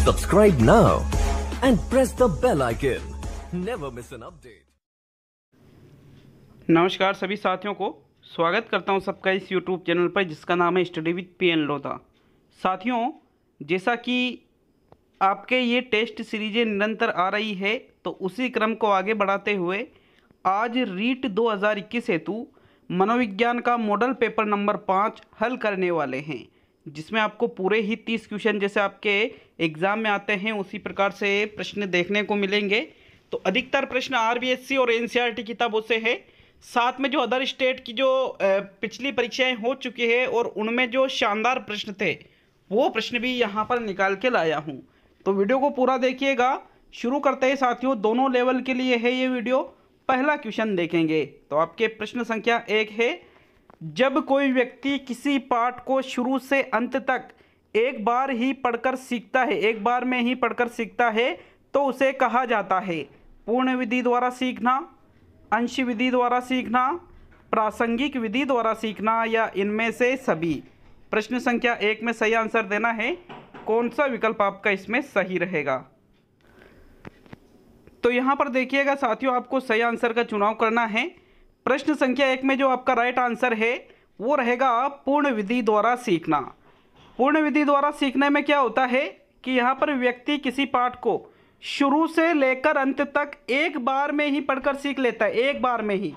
Subscribe now and press the bell icon. Never miss an update. नमस्कार सभी साथियों को स्वागत करता हूं सबका इस YouTube चैनल पर जिसका नाम है स्टडी विद PN लोधा। साथियों, जैसा कि आपके ये टेस्ट सीरीजें निरंतर आ रही है तो उसी क्रम को आगे बढ़ाते हुए आज रीट 2021 हेतु मनोविज्ञान का मॉडल पेपर नंबर 5 हल करने वाले हैं, जिसमें आपको पूरे ही 30 क्वेश्चन जैसे आपके एग्ज़ाम में आते हैं उसी प्रकार से प्रश्न देखने को मिलेंगे। तो अधिकतर प्रश्न RBSC और NCERT किताबों से है, साथ में जो अदर स्टेट की जो पिछली परीक्षाएं हो चुकी है और उनमें जो शानदार प्रश्न थे वो प्रश्न भी यहाँ पर निकाल के लाया हूँ। तो वीडियो को पूरा देखिएगा। शुरू करते हैं साथियों, दोनों लेवल के लिए है ये वीडियो। पहला क्वेश्चन देखेंगे तो आपके प्रश्न संख्या 1 है, जब कोई व्यक्ति किसी पाठ को शुरू से अंत तक एक बार ही पढ़कर सीखता है, एक बार में ही पढ़कर सीखता है तो उसे कहा जाता है पूर्ण विधि द्वारा सीखना, अंश विधि द्वारा सीखना, प्रासंगिक विधि द्वारा सीखना या इनमें से सभी। प्रश्न संख्या 1 में सही आंसर देना है। कौन सा विकल्प आपका इसमें सही रहेगा? तो यहाँ पर देखिएगा साथियों, आपको सही आंसर का चुनाव करना है। प्रश्न संख्या 1 में जो आपका राइट आंसर है वो रहेगा पूर्ण विधि द्वारा सीखना। पूर्ण विधि द्वारा सीखने में क्या होता है कि यहाँ पर व्यक्ति किसी पाठ को शुरू से लेकर अंत तक एक बार में ही पढ़कर सीख लेता है, एक बार में ही,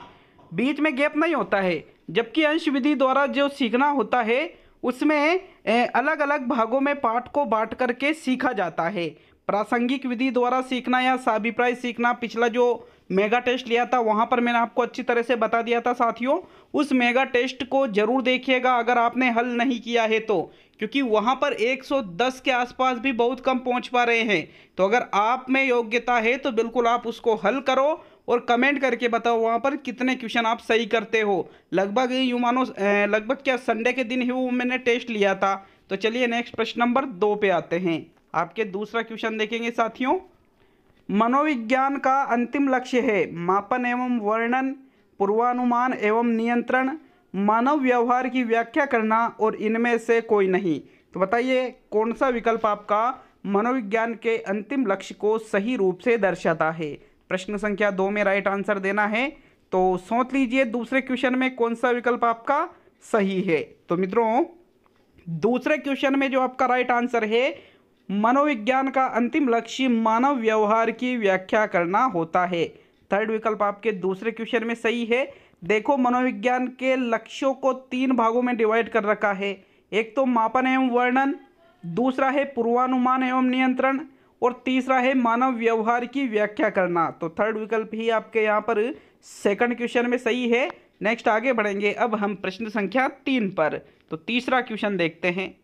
बीच में गैप नहीं होता है। जबकि अंश विधि द्वारा जो सीखना होता है उसमें अलग अलग भागों में पाठ को बांट करके सीखा जाता है। प्रासंगिक विधि द्वारा सीखना या साभिप्राय सीखना, पिछला जो मेगा टेस्ट लिया था वहाँ पर मैंने आपको अच्छी तरह से बता दिया था साथियों। उस मेगा टेस्ट को जरूर देखिएगा अगर आपने हल नहीं किया है तो, क्योंकि वहाँ पर 110 के आसपास भी बहुत कम पहुँच पा रहे हैं। तो अगर आप में योग्यता है तो बिल्कुल आप उसको हल करो और कमेंट करके बताओ वहाँ पर कितने क्वेश्चन आप सही करते हो। लगभग यूँ मानो लगभग क्या संडे के दिन ही वो मैंने टेस्ट लिया था। तो चलिए नेक्स्ट प्रश्न नंबर 2 पे आते हैं। आपके दूसरा क्वेश्चन देखेंगे साथियों। मनोविज्ञान का अंतिम लक्ष्य है मापन एवं वर्णन, पूर्वानुमान एवं नियंत्रण, मानव व्यवहार की व्याख्या करना और इनमें से कोई नहीं। तो बताइए कौन सा विकल्प आपका मनोविज्ञान के अंतिम लक्ष्य को सही रूप से दर्शाता है? प्रश्न संख्या 2 में राइट आंसर देना है। तो सोच लीजिए दूसरे क्वेश्चन में कौन सा विकल्प आपका सही है। तो मित्रों, दूसरे क्वेश्चन में जो आपका राइट आंसर है, मनोविज्ञान का अंतिम लक्ष्य मानव व्यवहार की व्याख्या करना होता है। थर्ड विकल्प आपके दूसरे क्वेश्चन में सही है। देखो, मनोविज्ञान के लक्ष्यों को 3 भागों में डिवाइड कर रखा है। एक तो मापन एवं वर्णन, दूसरा है पूर्वानुमान एवं नियंत्रण और तीसरा है मानव व्यवहार की व्याख्या करना। तो थर्ड विकल्प ही आपके यहाँ पर सेकंड क्वेश्चन में सही है। नेक्स्ट आगे बढ़ेंगे अब हम प्रश्न संख्या 3 पर। तो तीसरा क्वेश्चन देखते हैं।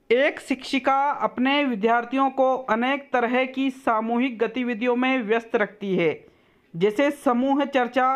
एक शिक्षिका अपने विद्यार्थियों को अनेक तरह की सामूहिक गतिविधियों में व्यस्त रखती है, जैसे समूह चर्चा,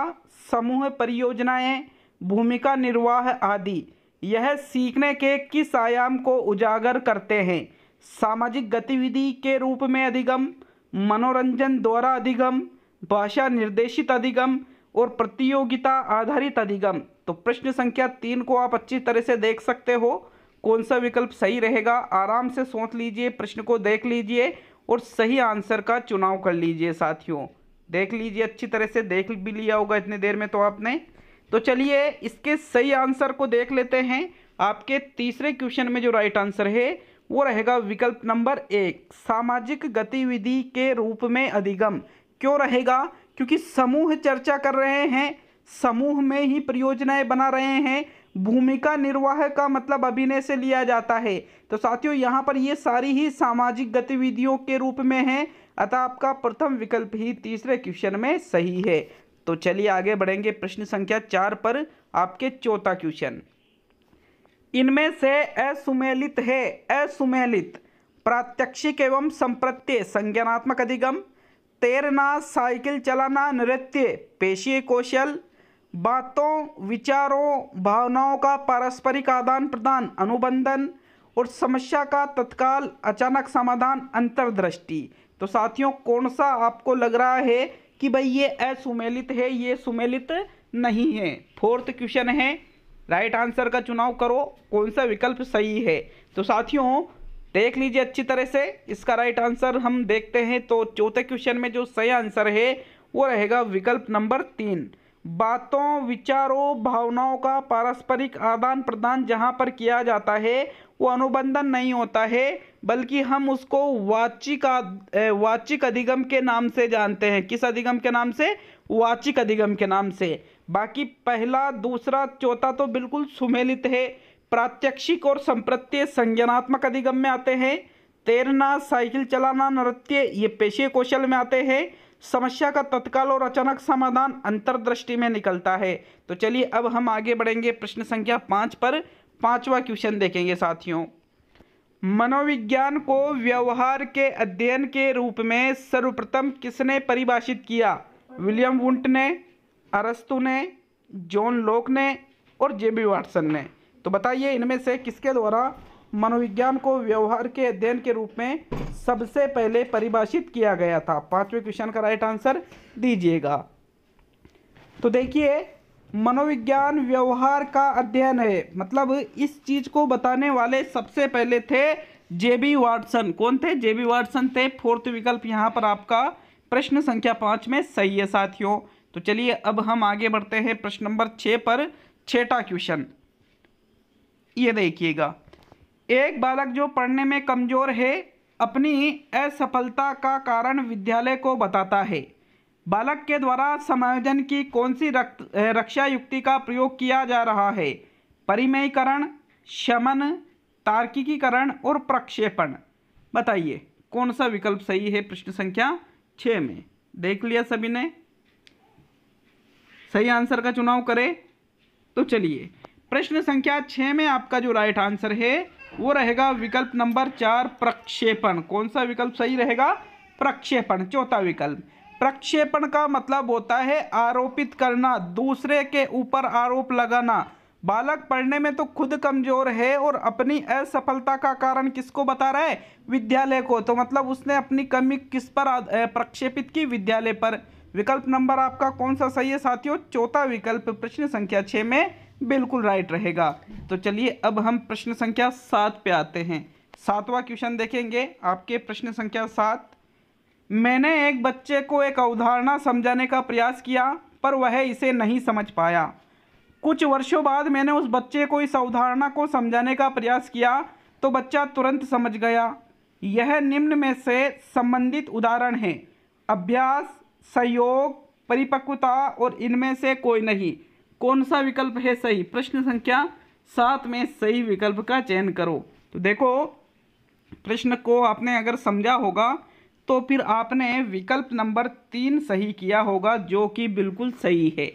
समूह परियोजनाएं, भूमिका निर्वाह आदि। यह सीखने के किस आयाम को उजागर करते हैं? सामाजिक गतिविधि के रूप में अधिगम, मनोरंजन द्वारा अधिगम, भाषा निर्देशित अधिगम और प्रतियोगिता आधारित अधिगम। तो प्रश्न संख्या 3 को आप अच्छी तरह से देख सकते हो। कौन सा विकल्प सही रहेगा? आराम से सोच लीजिए, प्रश्न को देख लीजिए और सही आंसर का चुनाव कर लीजिए साथियों। देख लीजिए, अच्छी तरह से देख भी लिया होगा इतनी देर में तो आपने। तो चलिए इसके सही आंसर को देख लेते हैं। आपके तीसरे क्वेश्चन में जो राइट आंसर है वो रहेगा विकल्प नंबर 1, सामाजिक गतिविधि के रूप में अधिगम। क्यों रहेगा? क्योंकि समूह चर्चा कर रहे हैं, समूह में ही परियोजनाएं बना रहे हैं। भूमिका निर्वाह का मतलब अभिनय से लिया जाता है। तो साथियों यहाँ पर ये सारी ही सामाजिक गतिविधियों के रूप में है, अतः आपका प्रथम विकल्प ही तीसरे क्वेश्चन में सही है। तो चलिए आगे बढ़ेंगे प्रश्न संख्या 4 पर। आपके चौथा क्वेश्चन, इनमें से असुमेलित है, असुमेलित प्रात्यक्षिक एवं संप्रत्यय संज्ञानात्मक अधिगम, तैरना, साइकिल चलाना, नृत्य, पेशीय कौशल, बातों, विचारों, भावनाओं का पारस्परिक आदान प्रदान, अनुबंधन और समस्या का तत्काल अचानक समाधान, अंतर्दृष्टि। तो साथियों कौन सा आपको लग रहा है कि भाई ये असुमेलित है, ये सुमेलित नहीं है? फोर्थ क्वेश्चन है, राइट आंसर का चुनाव करो, कौन सा विकल्प सही है। तो साथियों देख लीजिए अच्छी तरह से। इसका राइट आंसर हम देखते हैं तो चौथे क्वेश्चन में जो सही आंसर है वो रहेगा विकल्प नंबर 3। बातों, विचारों, भावनाओं का पारस्परिक आदान प्रदान जहाँ पर किया जाता है वो अनुबंधन नहीं होता है, बल्कि हम उसको वाचिक अधिगम के नाम से जानते हैं। किस अधिगम के नाम से? वाचिक अधिगम के नाम से। बाकी पहला, दूसरा, चौथा तो बिल्कुल सुमेलित है। प्रात्यक्षिक और संप्रत्यय संज्ञानात्मक अधिगम में आते हैं। तैरना, साइकिल चलाना, नृत्य ये पेशे कौशल में आते हैं। समस्या का तत्काल और अचानक समाधान अंतर्दृष्टि में निकलता है। तो चलिए अब हम आगे बढ़ेंगे प्रश्न संख्या 5 पर। 5वां क्वेश्चन देखेंगे साथियों। मनोविज्ञान को व्यवहार के अध्ययन के रूप में सर्वप्रथम किसने परिभाषित किया? विलियम वुंट ने, अरस्तु ने, जॉन लॉक ने और जेबी वाटसन ने। तो बताइए इनमें से किसके द्वारा मनोविज्ञान को व्यवहार के अध्ययन के रूप में सबसे पहले परिभाषित किया गया था? 5वें क्वेश्चन का राइट आंसर दीजिएगा। तो देखिए, मनोविज्ञान व्यवहार का अध्ययन है, मतलब इस चीज को बताने वाले सबसे पहले थे जेबी वाटसन। कौन थे? जेबी वाटसन थे। 4th विकल्प यहाँ पर आपका प्रश्न संख्या 5 में सही है साथियों। तो चलिए अब हम आगे बढ़ते हैं प्रश्न नंबर 6 पर। 6वां क्वेश्चन ये देखिएगा। एक बालक जो पढ़ने में कमजोर है अपनी असफलता का कारण विद्यालय को बताता है। बालक के द्वारा समायोजन की कौन सी रक्षा युक्ति का प्रयोग किया जा रहा है? परिमेयीकरण, शमन, तार्किकीकरण और प्रक्षेपण। बताइए कौन सा विकल्प सही है प्रश्न संख्या 6 में? देख लिया सभी ने? सही आंसर का चुनाव करें। तो चलिए प्रश्न संख्या 6 में आपका जो राइट आंसर है वो रहेगा विकल्प नंबर 4 प्रक्षेपण। कौन सा विकल्प सही रहेगा? प्रक्षेपण। 4था विकल्प। प्रक्षेपण का मतलब होता है आरोपित करना, दूसरे के ऊपर आरोप लगाना। बालक पढ़ने में तो खुद कमजोर है और अपनी असफलता का कारण किसको बता रहा है? विद्यालय को। तो मतलब उसने अपनी कमी किस पर प्रक्षेपित की? विद्यालय पर। विकल्प नंबर आपका कौन सा सही है साथियों? 4था विकल्प प्रश्न संख्या 6 में बिल्कुल राइट रहेगा। तो चलिए अब हम प्रश्न संख्या 7 पे आते हैं। 7वां क्वेश्चन देखेंगे आपके प्रश्न संख्या 7। मैंने एक बच्चे को एक अवधारणा समझाने का प्रयास किया पर वह इसे नहीं समझ पाया। कुछ वर्षों बाद मैंने उस बच्चे को इस अवधारणा को समझाने का प्रयास किया तो बच्चा तुरंत समझ गया। यह निम्न में से संबंधित उदाहरण है: अभ्यास, सहयोग, परिपक्वता और इनमें से कोई नहीं। कौन सा विकल्प है सही? प्रश्न संख्या 7 में सही विकल्प का चयन करो। तो देखो, प्रश्न को आपने अगर समझा होगा तो फिर आपने विकल्प नंबर 3 सही किया होगा, जो कि बिल्कुल सही है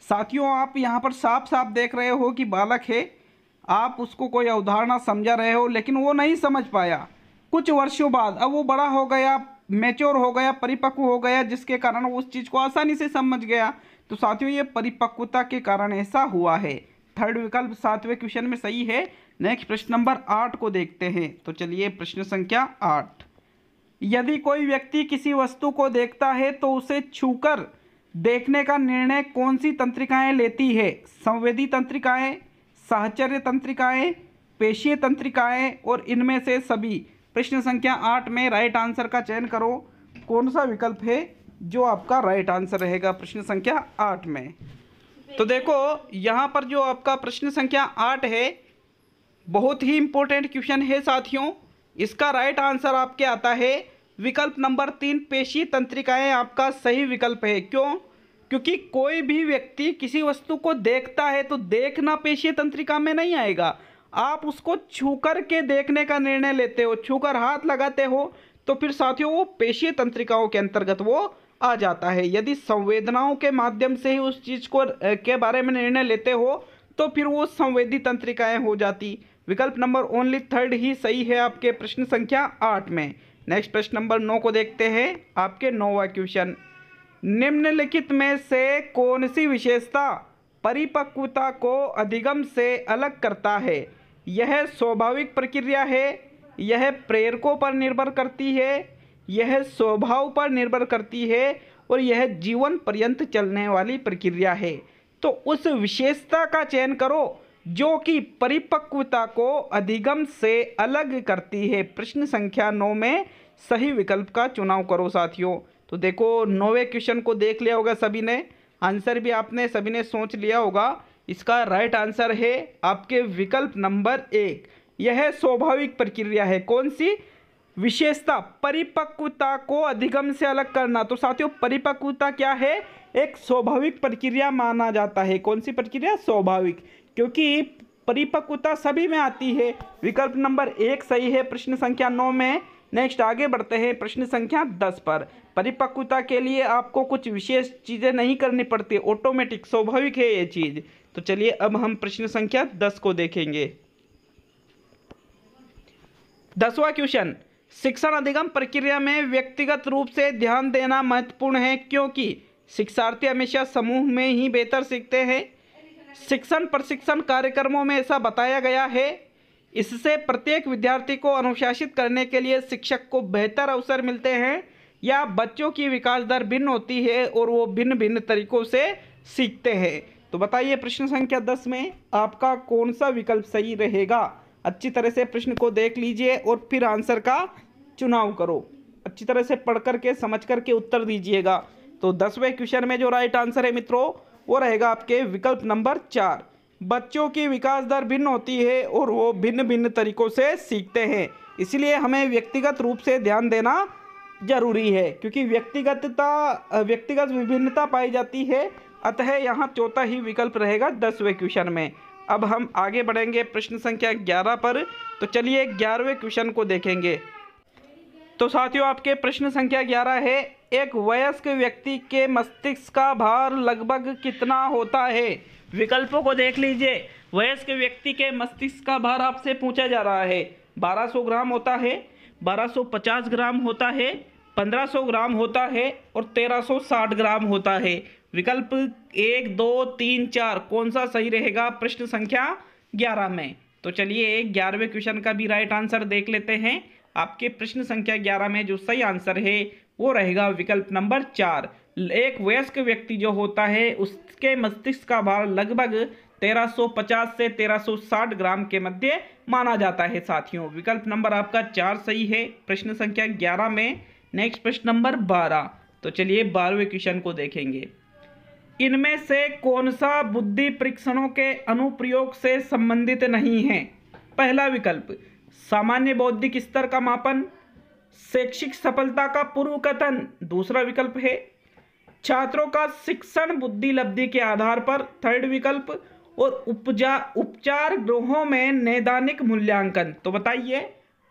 साथियों। आप यहाँ पर साफ साफ देख रहे हो कि बालक है, आप उसको कोई अवधारणा समझा रहे हो लेकिन वो नहीं समझ पाया। कुछ वर्षों बाद अब वो बड़ा हो गया, मैच्योर हो गया, परिपक्व हो गया, जिसके कारण वो उस चीज़ को आसानी से समझ गया। तो साथियों ये परिपक्वता के कारण ऐसा हुआ है। 3rd विकल्प 7वें क्वेश्चन में सही है। नेक्स्ट प्रश्न नंबर 8 को देखते हैं। तो चलिए प्रश्न संख्या 8। यदि कोई व्यक्ति किसी वस्तु को देखता है तो उसे छूकर देखने का निर्णय कौन सी तंत्रिकाएं लेती है? संवेदी तंत्रिकाएं, साहचर्य तंत्रिकाएं, पेशीय तंत्रिकाएं और इनमें से सभी। प्रश्न संख्या 8 में राइट आंसर का चयन करो। कौन सा विकल्प है जो आपका राइट आंसर रहेगा प्रश्न संख्या 8 में? तो देखो यहाँ पर जो आपका प्रश्न संख्या 8 है बहुत ही इंपॉर्टेंट क्वेश्चन है साथियों। इसका राइट आंसर आपके आता है विकल्प नंबर 3 पेशीय तंत्रिकाएं आपका सही विकल्प है। क्यों? क्योंकि कोई भी व्यक्ति किसी वस्तु को देखता है तो देखना पेशीय तंत्रिका में नहीं आएगा। आप उसको छूकर के देखने का निर्णय लेते हो, छूकर हाथ लगाते हो, तो फिर साथियों वो पेशीय तंत्रिकाओं के अंतर्गत वो आ जाता है। यदि संवेदनाओं के माध्यम से ही उस चीज़ को के बारे में निर्णय लेते हो तो फिर वो संवेदी तंत्रिकाएं हो जाती। विकल्प नंबर ओनली 3rd ही सही है आपके प्रश्न संख्या 8 में। नेक्स्ट प्रश्न नंबर 9 को देखते हैं। आपके 9वां क्वेश्चन। निम्नलिखित में से कौन सी विशेषता परिपक्वता को अधिगम से अलग करता है? यह स्वाभाविक प्रक्रिया है, यह प्रेरकों पर निर्भर करती है, यह स्वभाव पर निर्भर करती है और यह जीवन पर्यंत चलने वाली प्रक्रिया है। तो उस विशेषता का चयन करो जो कि परिपक्वता को अधिगम से अलग करती है। प्रश्न संख्या 9 में सही विकल्प का चुनाव करो साथियों। तो देखो 9वें क्वेश्चन को देख लिया होगा सभी ने, आंसर भी आपने सभी ने सोच लिया होगा। इसका राइट आंसर है आपके विकल्प नंबर 1। यह स्वाभाविक प्रक्रिया है। कौन सी विशेषता? परिपक्वता को अधिगम से अलग करना। तो साथियों परिपक्वता क्या है? एक स्वाभाविक प्रक्रिया माना जाता है। कौन सी प्रक्रिया? स्वाभाविक, क्योंकि परिपक्वता सभी में आती है। विकल्प नंबर 1 सही है प्रश्न संख्या 9 में। नेक्स्ट आगे बढ़ते हैं प्रश्न संख्या 10 पर। परिपक्वता के लिए आपको कुछ विशेष चीज़ें नहीं करनी पड़ती, ऑटोमेटिक स्वाभाविक है ये चीज़। तो चलिए अब हम प्रश्न संख्या 10 को देखेंगे। 10वां क्वेश्चन, शिक्षण अधिगम प्रक्रिया में व्यक्तिगत रूप से ध्यान देना महत्वपूर्ण है क्योंकि शिक्षार्थी हमेशा समूह में ही बेहतर सीखते हैं। शिक्षण प्रशिक्षण कार्यक्रमों में ऐसा बताया गया है। इससे प्रत्येक विद्यार्थी को अनुशासित करने के लिए शिक्षक को बेहतर अवसर मिलते हैं, या बच्चों की विकास दर भिन्न होती है और वो भिन्न भिन्न तरीकों से सीखते हैं। तो बताइए प्रश्न संख्या 10 में आपका कौन सा विकल्प सही रहेगा? अच्छी तरह से प्रश्न को देख लीजिए और फिर आंसर का चुनाव करो। अच्छी तरह से पढ़ करके समझ करके उत्तर दीजिएगा। तो 10वें क्वेश्चन में जो राइट आंसर है मित्रों वो रहेगा आपके विकल्प नंबर 4। बच्चों की विकास दर भिन्न होती है और वो भिन्न भिन्न तरीकों से सीखते हैं, इसलिए हमें व्यक्तिगत रूप से ध्यान देना जरूरी है, क्योंकि व्यक्तिगत विभिन्नता पाई जाती है। अतः यहाँ चौथा ही विकल्प रहेगा 10वें क्वेश्चन में। अब हम आगे बढ़ेंगे प्रश्न संख्या 11 पर। तो चलिए 11वें क्वेश्चन को देखेंगे। तो साथियों आपके प्रश्न संख्या 11 है, एक वयस्क व्यक्ति के मस्तिष्क का भार लगभग कितना होता है? विकल्पों को देख लीजिए। वयस्क व्यक्ति के मस्तिष्क का भार आपसे पूछा जा रहा है। 1200 ग्राम होता है, 1250 ग्राम होता है, 1500 ग्राम होता है और 1360 ग्राम होता है। विकल्प 1, 2, 3, 4 कौन सा सही रहेगा प्रश्न संख्या 11 में? तो चलिए 11वें क्वेश्चन का भी राइट आंसर देख लेते हैं। आपके प्रश्न संख्या 11 में जो सही आंसर है वो रहेगा विकल्प नंबर 4। एक वयस्क व्यक्ति जो होता है उसके मस्तिष्क का भार लगभग 1350 से 1360 ग्राम के मध्य माना जाता है साथियों। विकल्प नंबर आपका 4 सही है प्रश्न संख्या 11 में। नेक्स्ट प्रश्न नंबर 12। तो चलिए 12वें क्वेश्चन को देखेंगे। इनमें से कौन सा बुद्धि परीक्षणों के अनुप्रयोग से संबंधित नहीं है? पहला विकल्प सामान्य बौद्धिक स्तर का मापन, शैक्षिक सफलता का पूर्व कथन। दूसरा विकल्प है छात्रों का शिक्षण बुद्धि लब्धि के आधार पर। थर्ड विकल्प और उपचार गृहों में नैदानिक मूल्यांकन। तो बताइए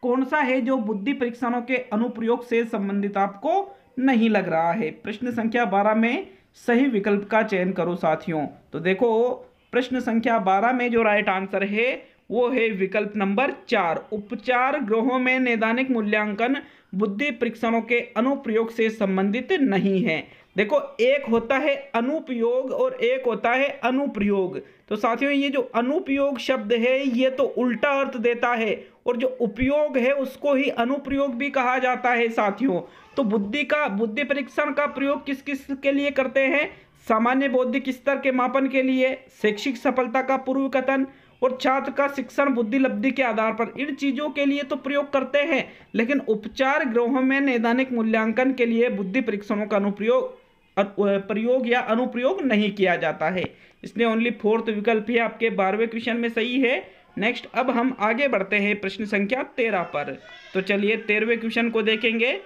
कौन सा है जो बुद्धि परीक्षणों के अनुप्रयोग से संबंधित आपको नहीं लग रहा है? प्रश्न संख्या 12 में सही विकल्प का चयन करो साथियों। तो देखो प्रश्न संख्या 12 में जो राइट आंसर है वो है विकल्प नंबर 4। उपचार गृहों में नैदानिक मूल्यांकन बुद्धि परीक्षणों के अनुप्रयोग से संबंधित नहीं है। देखो एक होता है अनुपयोग और एक होता है अनुप्रयोग। तो साथियों ये जो अनुपयोग शब्द है ये तो उल्टा अर्थ देता है, और जो उपयोग है उसको ही अनुप्रयोग भी कहा जाता है साथियों। तो बुद्धि परीक्षण का प्रयोग किस किस के लिए करते हैं? सामान्य बौद्धिक स्तर के मापन के लिए, शैक्षिक सफलता का पूर्व कथन और छात्र का शिक्षण बुद्धि लब्धि के आधार पर। इन चीज़ों के लिए तो प्रयोग करते हैं, लेकिन उपचार गृहों में नैदानिक मूल्यांकन के लिए बुद्धि परीक्षणों का प्रयोग या अनुप्रयोग नहीं किया जाता है। इसलिए ओनली 4th विकल्प ही आपके 12वें क्वेश्चन में सही है। नेक्स्ट अब हम आगे बढ़ते हैं प्रश्न संख्या 13 पर। तो चलिए 13वें क्वेश्चन को देखेंगे।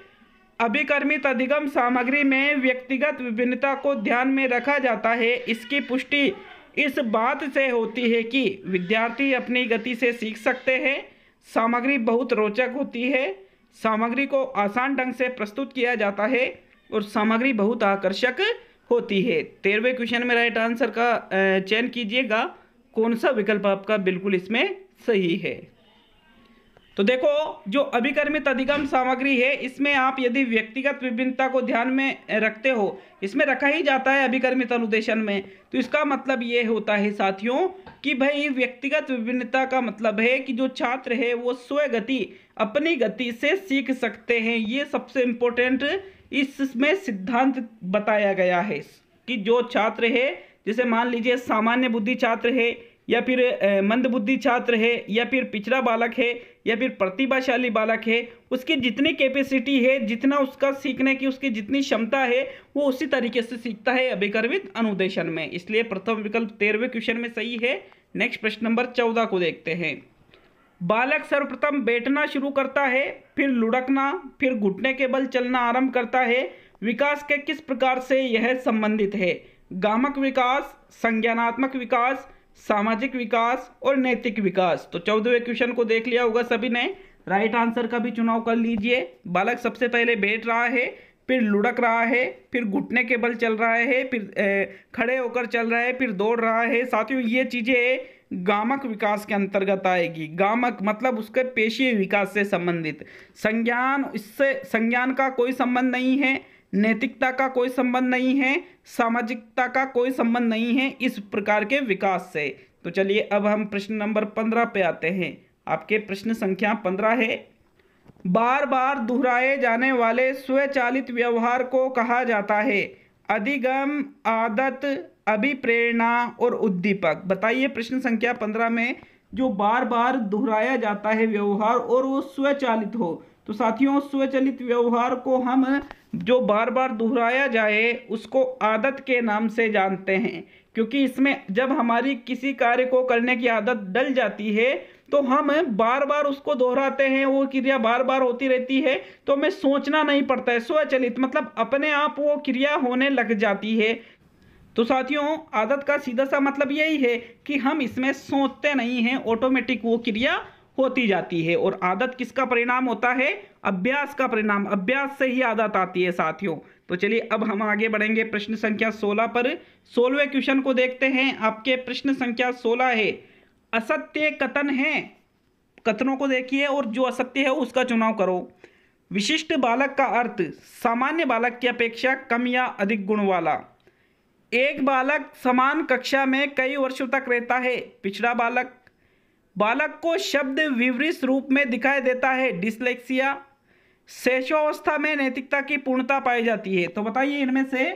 अभिकर्मित अधिगम सामग्री में व्यक्तिगत विभिन्नता को ध्यान में रखा जाता है। इसकी पुष्टि इस बात से होती है कि विद्यार्थी अपनी गति से सीख सकते हैं, सामग्री बहुत रोचक होती है, सामग्री को आसान ढंग से प्रस्तुत किया जाता है और सामग्री बहुत आकर्षक होती है। 13वें क्वेश्चन में राइट आंसर का चयन कीजिएगा, कौन सा विकल्प आपका बिल्कुल इसमें सही है। तो देखो जो अभिकर्मित अधिगम सामग्री है इसमें आप यदि व्यक्तिगत विभिन्नता को ध्यान में रखते हो, इसमें रखा ही जाता है अभिकर्मित अनुदेशन में, तो इसका मतलब ये होता है साथियों कि भाई व्यक्तिगत विभिन्नता का मतलब है कि जो छात्र है वो स्वगति अपनी गति से सीख सकते हैं। ये सबसे इम्पोर्टेंट इसमें सिद्धांत बताया गया है कि जो छात्र है, जैसे मान लीजिए सामान्य बुद्धि छात्र है या फिर मंदबुद्धि छात्र है, या फिर पिछड़ा बालक है, या फिर प्रतिभाशाली बालक है, उसकी जितनी कैपेसिटी है, जितना उसका सीखने की उसकी जितनी क्षमता है, वो उसी तरीके से सीखता है अभिकर्वित अनुदेशन में। इसलिए प्रथम विकल्प 13वें क्वेश्चन में सही है। नेक्स्ट प्रश्न नंबर 14 को देखते हैं। बालक सर्वप्रथम बैठना शुरू करता है, फिर लुढ़कना, फिर घुटने के बल चलना आरंभ करता है। विकास के किस प्रकार से यह संबंधित है? गामक विकास, संज्ञानात्मक विकास, सामाजिक विकास और नैतिक विकास। तो 14वें क्वेश्चन को देख लिया होगा सभी ने, राइट आंसर का भी चुनाव कर लीजिए। बालक सबसे पहले बैठ रहा है, फिर लुढ़क रहा है, फिर घुटने के बल चल रहा है, फिर खड़े होकर चल रहा है, फिर दौड़ रहा है। साथियों ये चीज़ें गामक विकास के अंतर्गत आएगी। गामक मतलब उसके पेशीय विकास से संबंधित। संज्ञान, इससे संज्ञान का कोई संबंध नहीं है, नैतिकता का कोई संबंध नहीं है, सामाजिकता का कोई संबंध नहीं है इस प्रकार के विकास से। तो चलिए अब हम प्रश्न नंबर 15 पे आते हैं। आपके प्रश्न संख्या 15 है, बार बार दोहराए जाने वाले स्वचालित व्यवहार को कहा जाता है? अधिगम, आदत, अभिप्रेरणा और उद्दीपक। बताइए प्रश्न संख्या 15 में जो बार बार दोहराया जाता है व्यवहार और वो स्वचालित हो। तो साथियों स्वचालित व्यवहार को हम जो बार बार दोहराया जाए उसको आदत के नाम से जानते हैं, क्योंकि इसमें जब हमारी किसी कार्य को करने की आदत डल जाती है तो हम बार बार उसको दोहराते हैं, वो क्रिया बार बार होती रहती है, तो हमें सोचना नहीं पड़ता है। स्वचालित मतलब अपने आप वो क्रिया होने लग जाती है। तो साथियों आदत का सीधा सा मतलब यही है कि हम इसमें सोचते नहीं हैं, ऑटोमेटिक वो क्रिया होती जाती है। और आदत किसका परिणाम होता है? अभ्यास का परिणाम। अभ्यास से ही आदत आती है साथियों। तो चलिए अब हम आगे बढ़ेंगे प्रश्न संख्या 16 पर। 16वें क्वेश्चन को देखते हैं। आपके प्रश्न संख्या 16 है, असत्य कथन है। कथनों को देखिए और जो असत्य है उसका चुनाव करो। विशिष्ट बालक का अर्थ सामान्य बालक की अपेक्षा कम या अधिक गुण वाला। एक बालक समान कक्षा में कई वर्षों तक रहता है। पिछड़ा बालक। बालक को शब्द विवरित रूप में दिखाई देता है। डिसलेक्सिया। शैशवावस्था में नैतिकता की पूर्णता पाई जाती है। तो बताइए इनमें से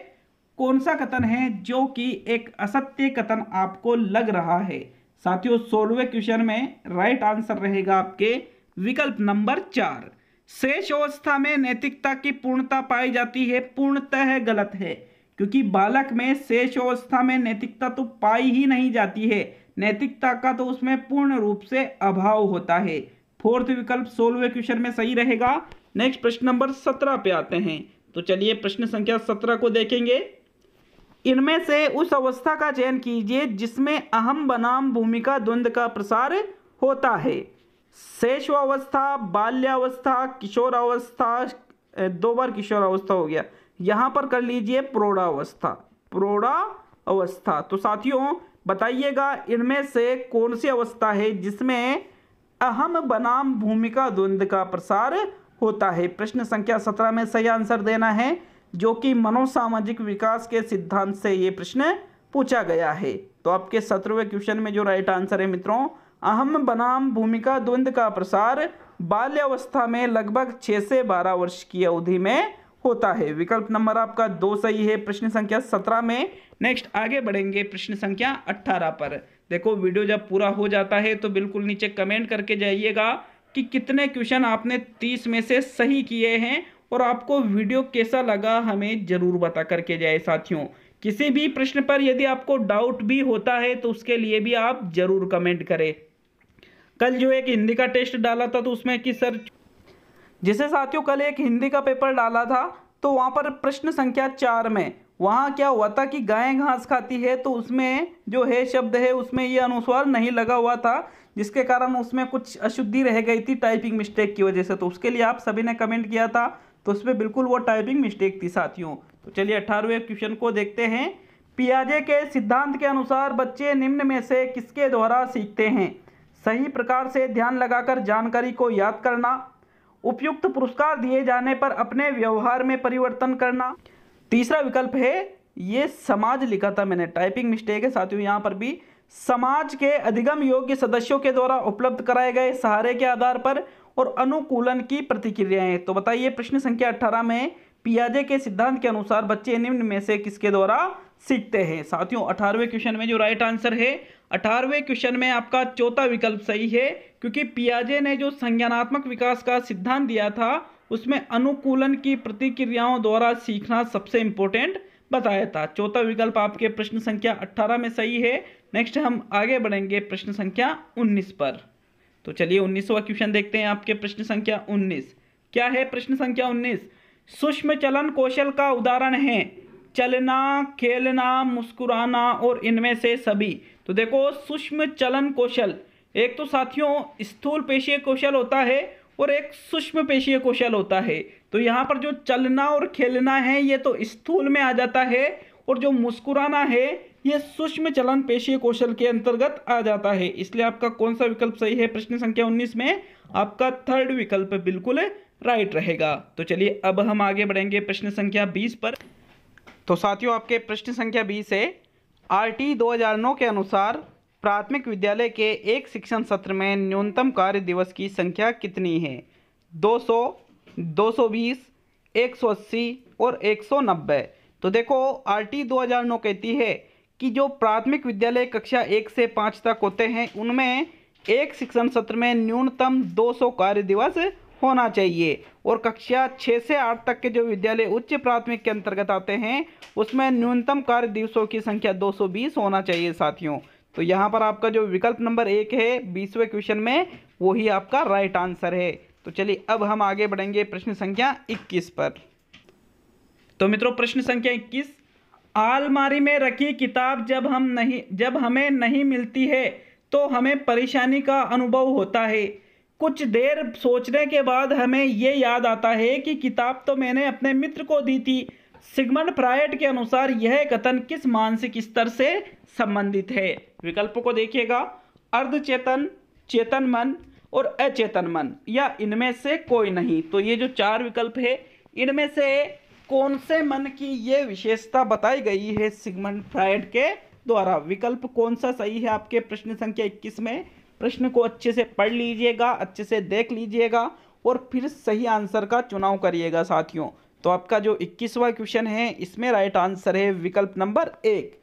कौन सा कथन है जो कि एक असत्य कथन आपको लग रहा है? साथियों 16वें क्वेश्चन में राइट आंसर रहेगा आपके विकल्प नंबर 4। शेष अवस्था में नैतिकता की पूर्णता पाई जाती है, पूर्णतः गलत है, क्योंकि बालक में शेष अवस्था में नैतिकता तो पाई ही नहीं जाती है। नैतिकता का तो उसमें पूर्ण रूप से अभाव होता है। फोर्थ विकल्प 16वें क्वेश्चन में सही रहेगा। नेक्स्ट प्रश्न नंबर 17 पे आते हैं। तो चलिए प्रश्न संख्या 17 को देखेंगे। इनमें से उस अवस्था का चयन कीजिए जिसमें अहम बनाम भूमिका द्वंद्व का प्रसार होता है। शैशवावस्था, बाल्यावस्था, किशोरावस्था, 2 बार किशोरावस्था हो गया, यहाँ पर कर लीजिए प्रौढ़ावस्था। प्रौढ़ावस्था। तो साथियों बताइएगा इनमें से कौन सी अवस्था है जिसमें अहम बनाम भूमिका द्वंद्व का प्रसार होता है? प्रश्न संख्या 17 में सही आंसर देना है, जो कि मनोसामाजिक विकास के सिद्धांत से ये प्रश्न पूछा गया है। तो आपके 17वें क्वेश्चन में जो राइट आंसर है मित्रों, अहम बनाम भूमिका द्वंद्व का प्रसार बाल्यावस्था में लगभग 6 से 12 वर्ष की अवधि में होता है। विकल्प नंबर आपका 2 सही है प्रश्न संख्या 17 में। नेक्स्ट आगे बढ़ेंगे प्रश्न संख्या 18 पर। देखो वीडियो जब पूरा हो जाता है तो बिल्कुल नीचे कमेंट करके जाइएगा कि कितने क्वेश्चन आपने 30 में से सही किए हैं और आपको वीडियो कैसा लगा हमें जरूर बता करके जाए। साथियों किसी भी प्रश्न पर यदि आपको डाउट भी होता है तो उसके लिए भी आप जरूर कमेंट करें। कल जो एक हिंदी का टेस्ट डाला था तो उसमें कि सर, जिसे साथियों कल एक हिंदी का पेपर डाला था तो वहाँ पर प्रश्न संख्या 4 में वहाँ क्या हुआ था कि गायें घास खाती है, तो उसमें जो है शब्द है उसमें ये अनुस्वार नहीं लगा हुआ था, जिसके कारण उसमें कुछ अशुद्धि रह गई थी टाइपिंग मिस्टेक की वजह से। तो उसके लिए आप सभी ने कमेंट किया था, तो उसमें बिल्कुल वो टाइपिंग मिस्टेक थी साथियों। तो चलिए 18वें क्वेश्चन को देखते हैं। पियाजे के सिद्धांत के अनुसार बच्चे निम्न में से किसके द्वारा सीखते हैं? सही प्रकार से ध्यान लगाकर जानकारी को याद करना, उपयुक्त पुरस्कार दिए जाने पर अपने व्यवहार में परिवर्तन करना। तीसरा विकल्प है, ये समाज लिखा था मैंने, टाइपिंग मिस्टेक है साथियों यहाँ पर भी, समाज के अधिगम योग्य सदस्यों के द्वारा उपलब्ध कराए गए सहारे के आधार पर और अनुकूलन की प्रतिक्रियाएं। तो बताइए प्रश्न संख्या 18 में पियाजे के सिद्धांत के अनुसार बच्चे निम्न में से किसके द्वारा सीखते हैं? साथियों 18वें क्वेश्चन में जो राइट आंसर है 18वें क्वेश्चन में आपका चौथा विकल्प सही है, क्योंकि पियाजे ने जो संज्ञानात्मक विकास का सिद्धांत दिया था उसमें अनुकूलन की प्रतिक्रियाओं द्वारा सीखना सबसे इंपॉर्टेंट बताया था। चौथा विकल्प आपके प्रश्न संख्या 18 में सही है। नेक्स्ट हम आगे बढ़ेंगे प्रश्न संख्या 19 पर। तो चलिए 19वां क्वेश्चन देखते हैं आपके प्रश्न संख्या 19। क्या है प्रश्न संख्या 19? सूक्ष्म चलन कौशल का उदाहरण है चलना, खेलना, मुस्कुराना और इनमें से सभी। तो देखो सूक्ष्म चलन कौशल, एक तो साथियों स्थूल पेशीय कौशल होता है और एक सूक्ष्म पेशीय कौशल होता है। तो यहाँ पर जो चलना और खेलना है ये तो स्थूल में आ जाता है, और जो मुस्कुराना है ये सूक्ष्म चलन पेशीय कौशल के अंतर्गत आ जाता है। इसलिए आपका कौन सा विकल्प सही है प्रश्न संख्या 19 में? आपका थर्ड विकल्प बिल्कुल राइट रहेगा। तो चलिए अब हम आगे बढ़ेंगे प्रश्न संख्या 20 पर। तो साथियों आपके प्रश्न संख्या 20 है, आरटी 2009 के अनुसार प्राथमिक विद्यालय के एक शिक्षण सत्र में न्यूनतम कार्य दिवस की संख्या कितनी है? 200, 220, 180 और 190। तो देखो आरटी 2009 कहती है कि जो प्राथमिक विद्यालय कक्षा 1 से 5 तक होते हैं उनमें एक शिक्षण सत्र में न्यूनतम 200 कार्य दिवस होना चाहिए, और कक्षा 6 से 8 तक के जो विद्यालय उच्च प्राथमिक के अंतर्गत आते हैं उसमें न्यूनतम कार्य दिवसों की संख्या 220 होना चाहिए साथियों। तो यहाँ पर आपका जो विकल्प नंबर 1 है 20वें क्वेश्चन में वही आपका राइट आंसर है। तो चलिए अब हम आगे बढ़ेंगे प्रश्न संख्या 21 पर। तो मित्रों प्रश्न संख्या 21, अलमारी में रखी किताब जब हमें नहीं मिलती है तो हमें परेशानी का अनुभव होता है। कुछ देर सोचने के बाद हमें ये याद आता है कि किताब तो मैंने अपने मित्र को दी थी। सिगमंड फ्रायड के अनुसार यह कथन किस मानसिक स्तर से संबंधित है? विकल्पों को देखिएगा, अर्धचेतन, चेतन मन और अचेतन मन, या इनमें से कोई नहीं। तो ये जो 4 विकल्प है इनमें से कौन से मन की ये विशेषता बताई गई है सिगमंड फ्रायड के द्वारा? विकल्प कौन सा सही है आपके प्रश्न संख्या 21 में? प्रश्न को अच्छे से पढ़ लीजिएगा, अच्छे से देख लीजिएगा और फिर सही आंसर का चुनाव करिएगा साथियों। तो आपका जो 21वां क्वेश्चन है इसमें राइट आंसर है विकल्प नंबर 1,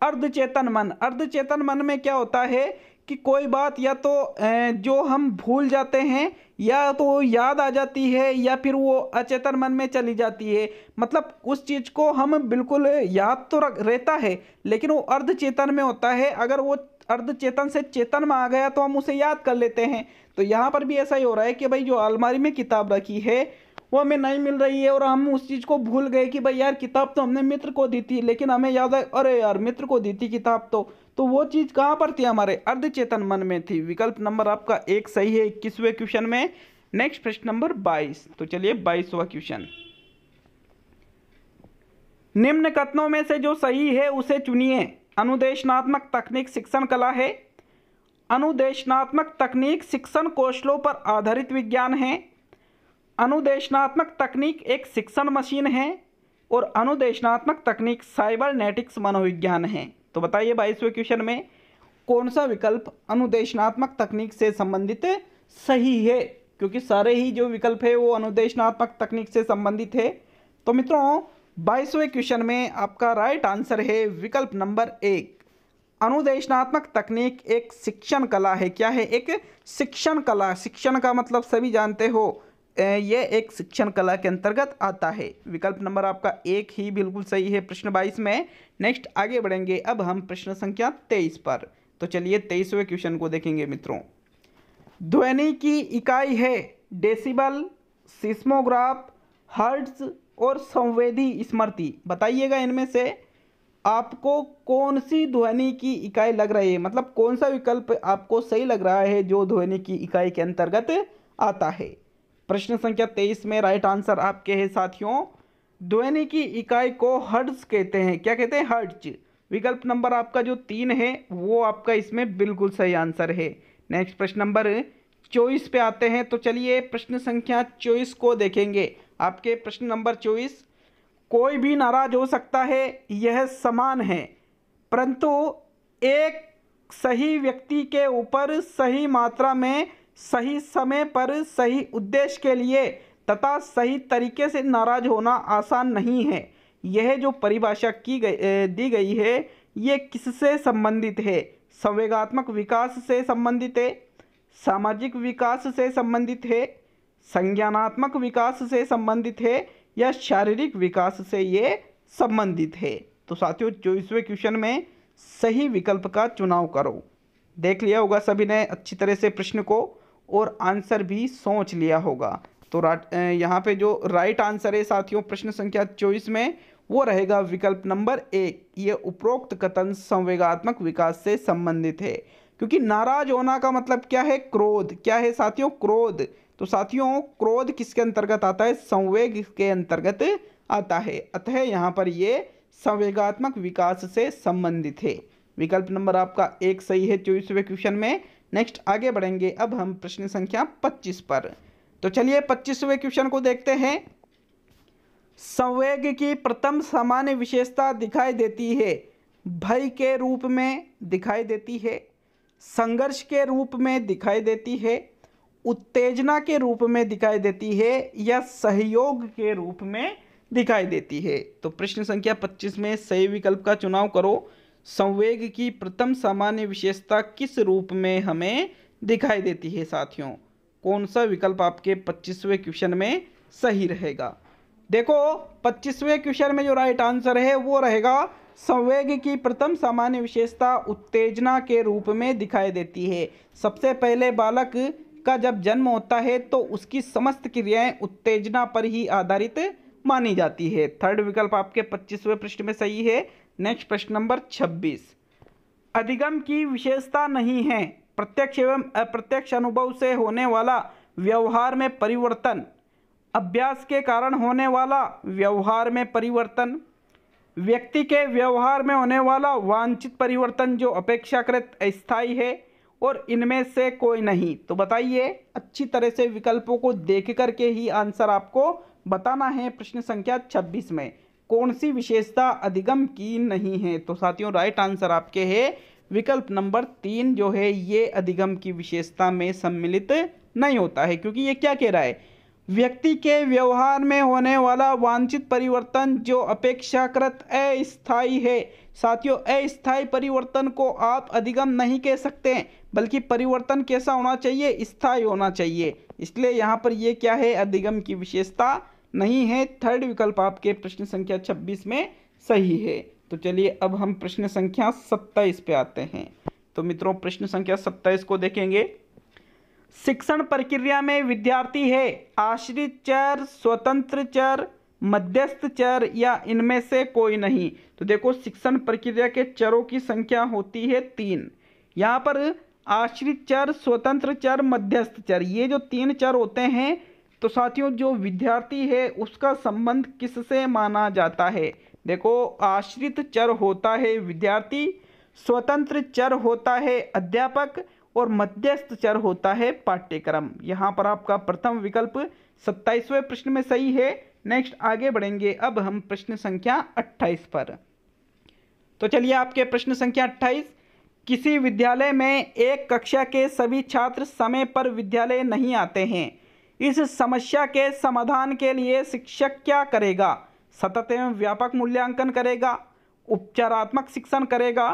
अर्धचेतन मन। अर्धचेतन मन में क्या होता है कि कोई बात या तो जो हम भूल जाते हैं या तो याद आ जाती है या फिर वो अचेतन मन में चली जाती है। मतलब उस चीज़ को हम बिल्कुल याद तो रहता है लेकिन वो अर्धचेतन में होता है। अगर वो अर्धचेतन से चेतन में आ गया तो हम उसे याद कर लेते हैं। तो यहाँ पर भी ऐसा ही हो रहा है कि भाई जो अलमारी में किताब रखी है वो हमें नहीं मिल रही है और हम उस चीज़ को भूल गए कि भाई यार किताब तो हमने मित्र को दी थी, लेकिन हमें याद है अरे यार मित्र को दी थी किताब तो वो चीज़ कहाँ पर थी? हमारे अर्धचेतन मन में थी। विकल्प नंबर आपका 1 सही है 21वें क्वेश्चन में। नेक्स्ट प्रश्न नंबर 22। तो चलिए 22वां क्वेश्चन, निम्न कथनों में से जो सही है उसे चुनिए। अनुदेशनात्मक तकनीक शिक्षण कला है। अनुदेशनात्मक तकनीक शिक्षण कौशलों पर आधारित विज्ञान है। अनुदेशनात्मक तकनीक एक शिक्षण मशीन है। और अनुदेशनात्मक तकनीक साइबरनेटिक्स मनोविज्ञान है। तो बताइए 22वें क्वेश्चन में कौन सा विकल्प अनुदेशनात्मक तकनीक से संबंधित सही है? क्योंकि सारे ही जो विकल्प है वो अनुदेशनात्मक तकनीक से संबंधित है। तो मित्रों 22वें क्वेश्चन में आपका राइट आंसर है विकल्प नंबर 1, अनुदेशनात्मक तकनीक एक शिक्षण कला है। क्या है? एक शिक्षण कला। शिक्षण का मतलब सभी जानते हो, ये एक शिक्षण कला के अंतर्गत आता है। विकल्प नंबर आपका 1 ही बिल्कुल सही है प्रश्न 22 में। नेक्स्ट आगे बढ़ेंगे अब हम प्रश्न संख्या 23 पर। तो चलिए 23वें क्वेश्चन को देखेंगे मित्रों। ध्वनि की इकाई है डेसिबल, सिस्मोग्राफ, हर्ट्ज और संवेदी स्मृति। बताइएगा इनमें से आपको कौन सी ध्वनि की इकाई लग रही है, मतलब कौन सा विकल्प आपको सही लग रहा है जो ध्वनि की इकाई के अंतर्गत आता है। प्रश्न संख्या 23 में राइट आंसर आपके है साथियों, ध्वनि की इकाई को हर्ट्ज कहते हैं। क्या कहते हैं? हर्ट्ज। विकल्प नंबर आपका जो 3 है वो आपका इसमें बिल्कुल सही आंसर है। नेक्स्ट प्रश्न नंबर 24 पे आते हैं। तो चलिए प्रश्न संख्या 24 को देखेंगे। आपके प्रश्न नंबर 24, कोई भी नाराज हो सकता है यह समान है, परंतु एक सही व्यक्ति के ऊपर सही मात्रा में सही समय पर सही उद्देश्य के लिए तथा सही तरीके से नाराज होना आसान नहीं है। यह जो परिभाषा दी गई है ये किससे संबंधित है? संवेगात्मक विकास से संबंधित है, सामाजिक विकास से संबंधित है, संज्ञानात्मक विकास से संबंधित है या शारीरिक विकास से ये संबंधित है। तो साथियों 24वें क्वेश्चन में सही विकल्प का चुनाव करो। देख लिया होगा सभी ने अच्छी तरह से प्रश्न को और आंसर भी सोच लिया होगा। तो यहाँ पे जो राइट आंसर है साथियों प्रश्न संख्या 24 में वो रहेगा विकल्प नंबर 1। ये उपरोक्त कथन संवेगात्मक विकास से संबंधित है, क्योंकि नाराज होना का मतलब क्या है? क्रोध। क्या है साथियों? क्रोध। तो साथियों क्रोध किसके अंतर्गत आता है? संवेग के अंतर्गत आता है। अतः यहाँ पर ये संवेगात्मक विकास से संबंधित है। विकल्प नंबर आपका 1 सही है 24वें क्वेश्चन में। नेक्स्ट आगे बढ़ेंगे अब हम प्रश्न संख्या 25 पर। तो चलिए 25वें क्वेश्चन को देखते हैं। संवेग की प्रथम सामान्य विशेषता दिखाई देती है, भय के रूप में दिखाई देती है, संघर्ष के रूप में दिखाई देती है, उत्तेजना के रूप में दिखाई देती है या सहयोग के रूप में दिखाई देती है। तो प्रश्न संख्या 25 में सही विकल्प का चुनाव करो। संवेग की प्रथम सामान्य विशेषता किस रूप में हमें दिखाई देती है साथियों? कौन सा विकल्प आपके 25वें क्वेश्चन में सही रहेगा? देखो 25वें क्वेश्चन में जो राइट आंसर है वो रहेगा संवेग की प्रथम सामान्य विशेषता उत्तेजना के रूप में दिखाई देती है। सबसे पहले बालक का जब जन्म होता है तो उसकी समस्त क्रियाएं उत्तेजना पर ही आधारित मानी जाती है। थर्ड विकल्प आपके 25वें प्रश्न में सही है। नेक्स्ट प्रश्न नंबर 26। अधिगम की विशेषता नहीं है, प्रत्यक्ष एवं अप्रत्यक्ष अनुभव से होने वाला व्यवहार में परिवर्तन, अभ्यास के कारण होने वाला व्यवहार में परिवर्तन, व्यक्ति के व्यवहार में होने वाला वांछित परिवर्तन जो अपेक्षाकृत अस्थायी है, और इनमें से कोई नहीं। तो बताइए अच्छी तरह से विकल्पों को देख करके ही आंसर आपको बताना है। प्रश्न संख्या 26 में कौन सी विशेषता अधिगम की नहीं है? तो साथियों राइट आंसर आपके है विकल्प नंबर 3 जो है ये अधिगम की विशेषता में सम्मिलित नहीं होता है, क्योंकि ये क्या कह रहा है? व्यक्ति के व्यवहार में होने वाला वांछित परिवर्तन जो अपेक्षाकृत अस्थायी है। साथियों अस्थायी परिवर्तन को आप अधिगम नहीं कह सकते, बल्कि परिवर्तन कैसा होना चाहिए? स्थायी होना चाहिए। इसलिए यहाँ पर ये क्या है? अधिगम की विशेषता नहीं है। थर्ड विकल्प आपके प्रश्न संख्या 26 में सही है। तो चलिए अब हम प्रश्न संख्या 27 पे आते हैं। तो मित्रों प्रश्न संख्या 27 को देखेंगे। शिक्षण प्रक्रिया में विद्यार्थी है आश्रित चर, स्वतंत्र चर, मध्यस्थ चर या इनमें से कोई नहीं। तो देखो शिक्षण प्रक्रिया के चरों की संख्या होती है 3। यहाँ पर आश्रित चर, स्वतंत्र चर, मध्यस्थ चर, ये जो 3 चर होते हैं तो साथियों जो विद्यार्थी है उसका संबंध किससे माना जाता है? देखो आश्रित चर होता है विद्यार्थी, स्वतंत्र चर होता है अध्यापक और मध्यस्थ चर होता है पाठ्यक्रम। यहाँ पर आपका प्रथम विकल्प 27वें प्रश्न में सही है। नेक्स्ट आगे बढ़ेंगे अब हम प्रश्न संख्या 28 पर। तो चलिए आपके प्रश्न संख्या 28। किसी विद्यालय में एक कक्षा के सभी छात्र समय पर विद्यालय नहीं आते हैं। इस समस्या के समाधान के लिए शिक्षक क्या करेगा? सतत एवं व्यापक मूल्यांकन करेगा, उपचारात्मक शिक्षण करेगा,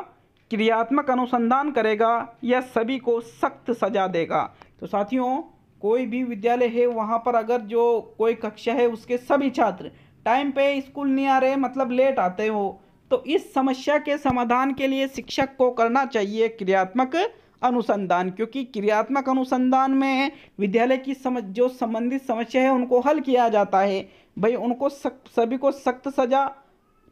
क्रियात्मक अनुसंधान करेगा या सभी को सख्त सजा देगा? तो साथियों कोई भी विद्यालय है वहाँ पर अगर जो कोई कक्षा है उसके सभी छात्र टाइम पे स्कूल नहीं आ रहे, मतलब लेट आते हो, तो इस समस्या के समाधान के लिए शिक्षक को करना चाहिए क्रियात्मक अनुसंधान, क्योंकि क्रियात्मक अनुसंधान में विद्यालय की जो संबंधित समस्या है उनको हल किया जाता है। भाई उनको सभी को सख्त सजा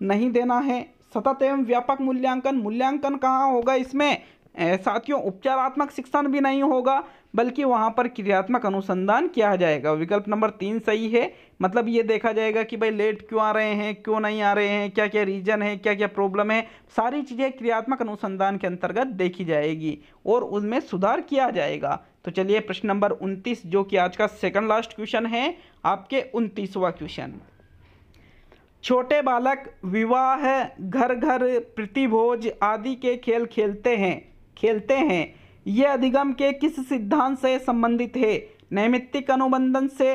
नहीं देना है। सतत एवं व्यापक मूल्यांकन कहाँ होगा इसमें? साथियों उपचारात्मक शिक्षण भी नहीं होगा, बल्कि वहाँ पर क्रियात्मक अनुसंधान किया जाएगा। विकल्प नंबर 3 सही है। मतलब ये देखा जाएगा कि भाई लेट क्यों आ रहे हैं, क्यों नहीं आ रहे हैं, क्या क्या रीजन है, क्या क्या प्रॉब्लम है, सारी चीज़ें क्रियात्मक अनुसंधान के अंतर्गत देखी जाएगी और उनमें सुधार किया जाएगा। तो चलिए प्रश्न नंबर 29 जो कि आज का सेकंड लास्ट क्वेश्चन है, आपके 29वां क्वेश्चन। छोटे बालक विवाह, घर घर, प्रतिभोज आदि के खेल खेलते हैं। ये अधिगम के किस सिद्धांत से संबंधित है? नैमित्तिक अनुबंधन से,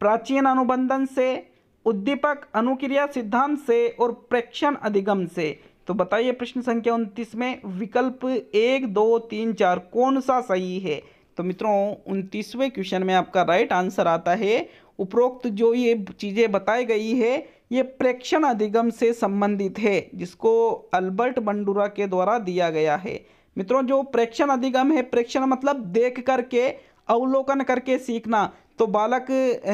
प्राचीन अनुबंधन से, उद्दीपक अनुक्रिया सिद्धांत से और प्रेक्षण अधिगम से। तो बताइए प्रश्न संख्या 29 में विकल्प 1, 2, 3, 4 कौन सा सही है। तो मित्रों 29वें क्वेश्चन में आपका राइट आंसर आता है उपरोक्त जो ये चीज़ें बताई गई है ये प्रेक्षण अधिगम से संबंधित है, जिसको अल्बर्ट बंडूरा के द्वारा दिया गया है। मित्रों जो प्रेक्षण अधिगम है, प्रेक्षण मतलब देख करके अवलोकन करके सीखना। तो बालक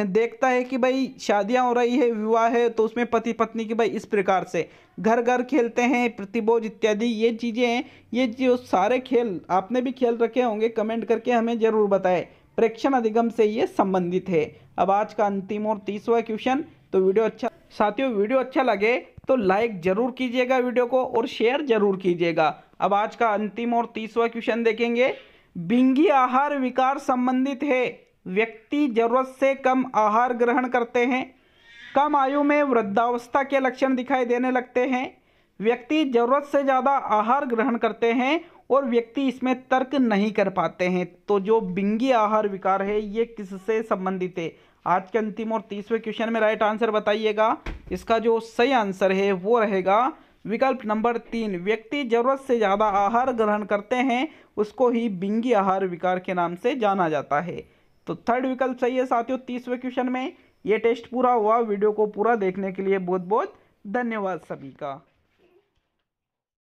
देखता है कि भाई शादियां हो रही है, विवाह है, तो उसमें पति पत्नी की भाई इस प्रकार से घर घर खेलते हैं, प्रतिभोज इत्यादि ये चीज़ें हैं। ये जो सारे खेल आपने भी खेल रखे होंगे, कमेंट करके हमें जरूर बताएं। प्रेक्षण अधिगम से ये संबंधित है। अब आज का अंतिम और 30वां क्वेश्चन। तो वीडियो अच्छा साथियों, वीडियो अच्छा लगे तो लाइक जरूर कीजिएगा वीडियो को और शेयर जरूर कीजिएगा। अब आज का अंतिम और 30वां क्वेश्चन देखेंगे। बिंगी आहार विकार संबंधित है। व्यक्ति जरूरत से कम आहार ग्रहण करते हैं, कम आयु में वृद्धावस्था के लक्षण दिखाई देने लगते हैं, व्यक्ति जरूरत से ज़्यादा आहार ग्रहण करते हैं और व्यक्ति इसमें तर्क नहीं कर पाते हैं। तो जो बिंगी आहार विकार है ये किससे संबंधित है। आज के अंतिम और 30वें क्वेश्चन में राइट आंसर बताइएगा। इसका जो सही आंसर है वो रहेगा विकल्प नंबर 3। व्यक्ति जरूरत से ज़्यादा आहार ग्रहण करते हैं उसको ही बिंगी आहार विकार के नाम से जाना जाता है। तो थर्ड विकल्प सही है साथियों 30वें क्वेश्चन में। ये टेस्ट पूरा हुआ। वीडियो को पूरा देखने के लिए बहुत बहुत धन्यवाद सभी का।